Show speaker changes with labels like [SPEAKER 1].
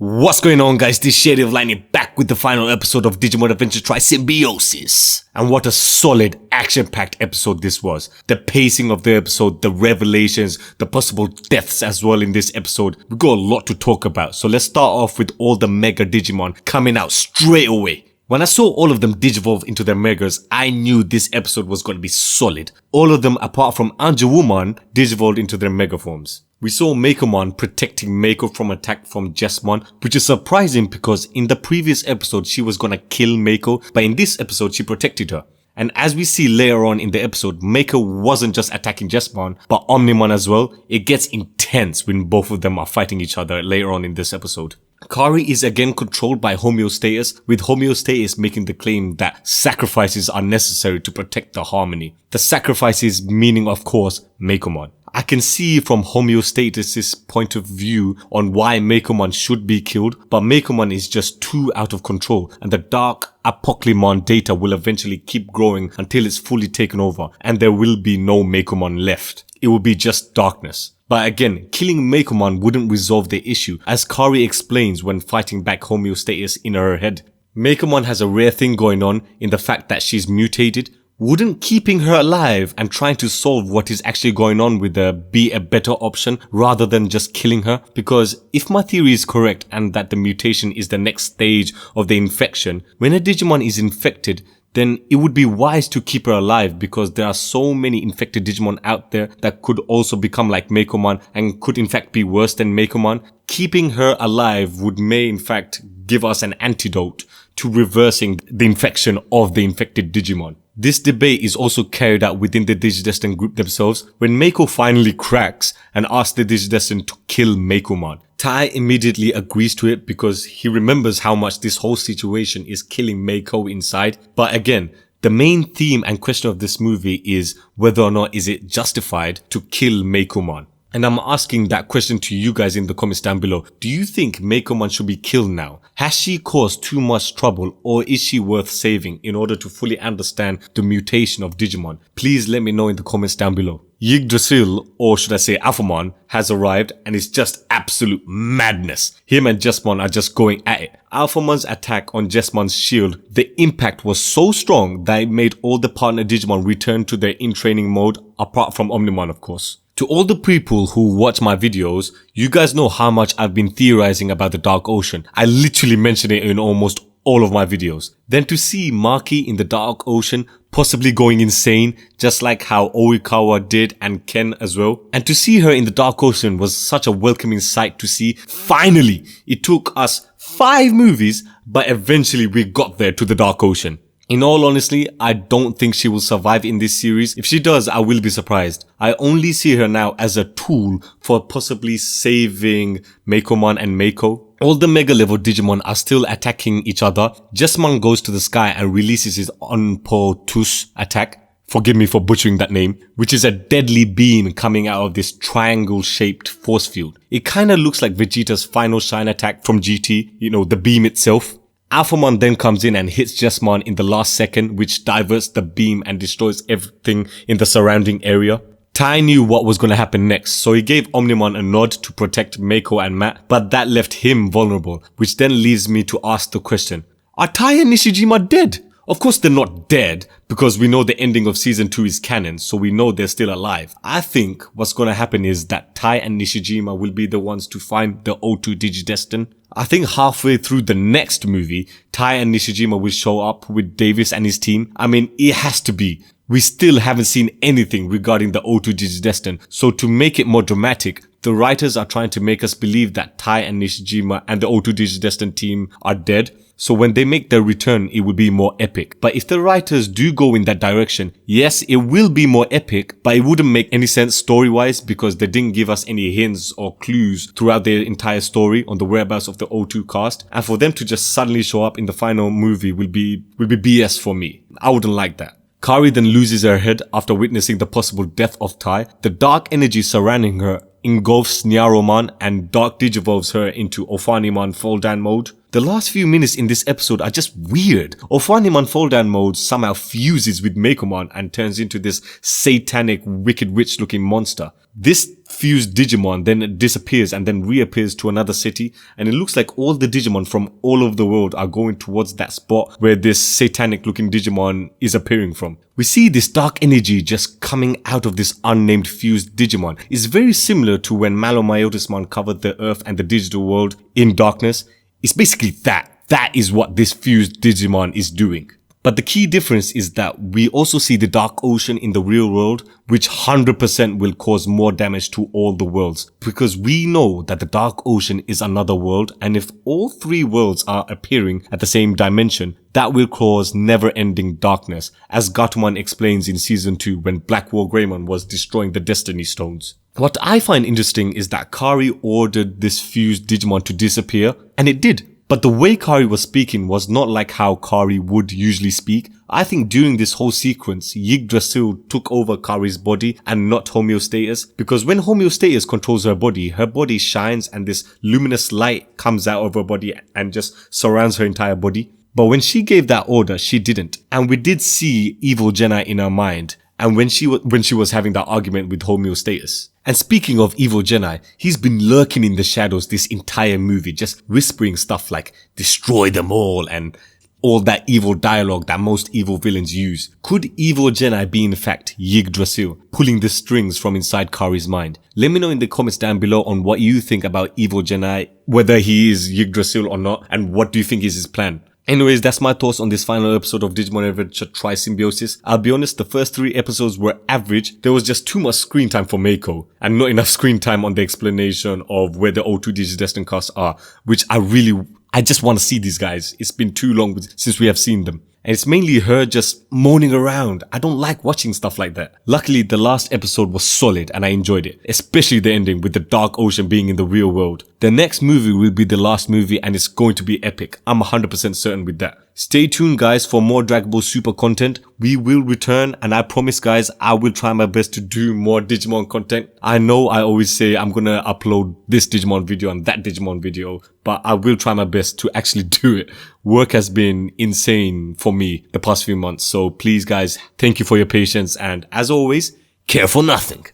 [SPEAKER 1] What's going on, guys? This Shade of Lightning back with the final episode of Digimon Adventure Tri Symbiosis. And what a solid, action-packed episode this was. The pacing of the episode, the revelations, the possible deaths as well in this episode. We got a lot to talk about. So let's start off with all the Mega Digimon coming out straight away. When I saw all of them digivolve into their Megas, I knew this episode was going to be solid. All of them, apart from Anjouwoomon, digivolved into their Mega forms. We saw Meicoomon protecting Meiko from attack from Jesmon, which is surprising because in the previous episode she was gonna kill Meiko, but in this episode she protected her. And as we see later on in the episode, Meiko wasn't just attacking Jesmon, but Omnimon as well. It gets intense when both of them are fighting each other later on in this episode. Kari is again controlled by homeostasis, with homeostasis making the claim that sacrifices are necessary to protect the harmony. The sacrifices meaning, of course, Meicoomon. I can see from homeostasis' point of view on why Meicoomon should be killed, but Meicoomon is just too out of control, and the Dark Apocalypse data will eventually keep growing until it's fully taken over, and there will be no Meicoomon left. It will be just darkness. But again, killing Meicoomon wouldn't resolve the issue, as Kari explains when fighting back homeostasis in her head. Meicoomon has a rare thing going on in the fact that she's mutated. Wouldn't keeping her alive and trying to solve what is actually going on with her be a better option rather than just killing her? Because if my theory is correct and that the mutation is the next stage of the infection, when a Digimon is infected, then it would be wise to keep her alive because there are so many infected Digimon out there that could also become like Meicoomon and could in fact be worse than Meicoomon. Keeping her alive may in fact give us an antidote to reversing the infection of the infected Digimon. This debate is also carried out within the Digidestined group themselves when Meiko finally cracks and asks the Digidestined to kill Meicoomon. Tai immediately agrees to it because he remembers how much this whole situation is killing Meiko inside. But again, the main theme and question of this movie is whether or not is it justified to kill Meicoomon. And I'm asking that question to you guys in the comments down below. Do you think Meicoomon should be killed now? Has she caused too much trouble, or is she worth saving in order to fully understand the mutation of Digimon? Please let me know in the comments down below. Yggdrasil, or should I say Alphamon, has arrived and it's just absolute madness. Him and Jesmon are just going at it. Alphamon's attack on Jesmon's shield, the impact was so strong that it made all the partner Digimon return to their in-training mode, apart from Omnimon of course. To all the people who watch my videos, you guys know how much I've been theorizing about the Dark Ocean. I literally mention it in almost all of my videos. Then to see Maki in the Dark Ocean possibly going insane, just like how Oikawa did and Ken as well. And to see her in the Dark Ocean was such a welcoming sight to see. Finally, it took us 5 movies, but eventually we got there to the Dark Ocean. In all honesty, I don't think she will survive in this series. If she does, I will be surprised. I only see her now as a tool for possibly saving Meicoomon and Meiko. All the Mega level Digimon are still attacking each other. Jesmon goes to the sky and releases his Onpotus attack. Forgive me for butchering that name, which is a deadly beam coming out of this triangle-shaped force field. It kinda looks like Vegeta's final shine attack from GT, you know, the beam itself. Alphamon then comes in and hits Jesmon in the last second, which diverts the beam and destroys everything in the surrounding area. Tai knew what was going to happen next, so he gave Omnimon a nod to protect Meiko and Matt, but that left him vulnerable, which then leads me to ask the question, are Tai and Nishijima dead? Of course they're not dead, because we know the ending of season 2 is canon, so we know they're still alive. I think what's gonna happen is that Tai and Nishijima will be the ones to find the O2 Digidestin. I think halfway through the next movie, Tai and Nishijima will show up with Davis and his team. I mean, it has to be. We still haven't seen anything regarding the O2 Digidestin, so to make it more dramatic, the writers are trying to make us believe that Tai and Nishijima and the O2 Digidestin team are dead. So when they make their return, it will be more epic. But if the writers do go in that direction, yes, it will be more epic, but it wouldn't make any sense story-wise because they didn't give us any hints or clues throughout their entire story on the whereabouts of the O2 cast. And for them to just suddenly show up in the final movie will be BS for me. I wouldn't like that. Kari then loses her head after witnessing the possible death of Tai. The dark energy surrounding her engulfs Nyaromon and dark digivolves her into Ophanimon fall down mode. The last few minutes in this episode are just weird. Ophanimon fall down mode somehow fuses with Meicoomon and turns into this satanic wicked witch looking monster. This fused Digimon then disappears and then reappears to another city, and it looks like all the Digimon from all over the world are going towards that spot where this satanic looking Digimon is appearing from. We see this dark energy just coming out of this unnamed fused Digimon. It's very similar to when Meicoomon covered the earth and the digital world in darkness. It's basically that. That is what this fused Digimon is doing. But the key difference is that we also see the Dark Ocean in the real world, which 100% will cause more damage to all the worlds. Because we know that the Dark Ocean is another world, and if all three worlds are appearing at the same dimension, that will cause never-ending darkness, as Gatomon explains in Season 2 when Black War Greymon was destroying the Destiny Stones. What I find interesting is that Kari ordered this fused Digimon to disappear, and it did. But the way Kari was speaking was not like how Kari would usually speak. I think during this whole sequence, Yggdrasil took over Kari's body and not homeostasis. Because when homeostasis controls her body shines and this luminous light comes out of her body and just surrounds her entire body. But when she gave that order, she didn't. And we did see evil Jedi in her mind. And when she was having that argument with homeostasis. And speaking of evil Jedi, he's been lurking in the shadows this entire movie, just whispering stuff like, destroy them all, and all that evil dialogue that most evil villains use. Could evil Jedi be in fact Yggdrasil, pulling the strings from inside Kari's mind? Let me know in the comments down below on what you think about evil Jedi, whether he is Yggdrasil or not, and what do you think is his plan? Anyways, that's my thoughts on this final episode of Digimon Adventure Tri Symbiosis. I'll be honest, the first 3 episodes were average. There was just too much screen time for Meiko, and not enough screen time on the explanation of where the O2 Digidestined casts are, which I just want to see these guys. It's been too long since we have seen them. And it's mainly her just moaning around. I don't like watching stuff like that. Luckily, the last episode was solid and I enjoyed it. Especially the ending with the Dark Ocean being in the real world. The next movie will be the last movie and it's going to be epic. I'm 100% certain with that. Stay tuned guys for more Dragon Ball Super content. We will return and I promise guys, I will try my best to do more Digimon content. I know I always say I'm gonna upload this Digimon video and that Digimon video, but I will try my best to actually do it. Work has been insane for me the past few months. So please guys, thank you for your patience and as always, care for nothing.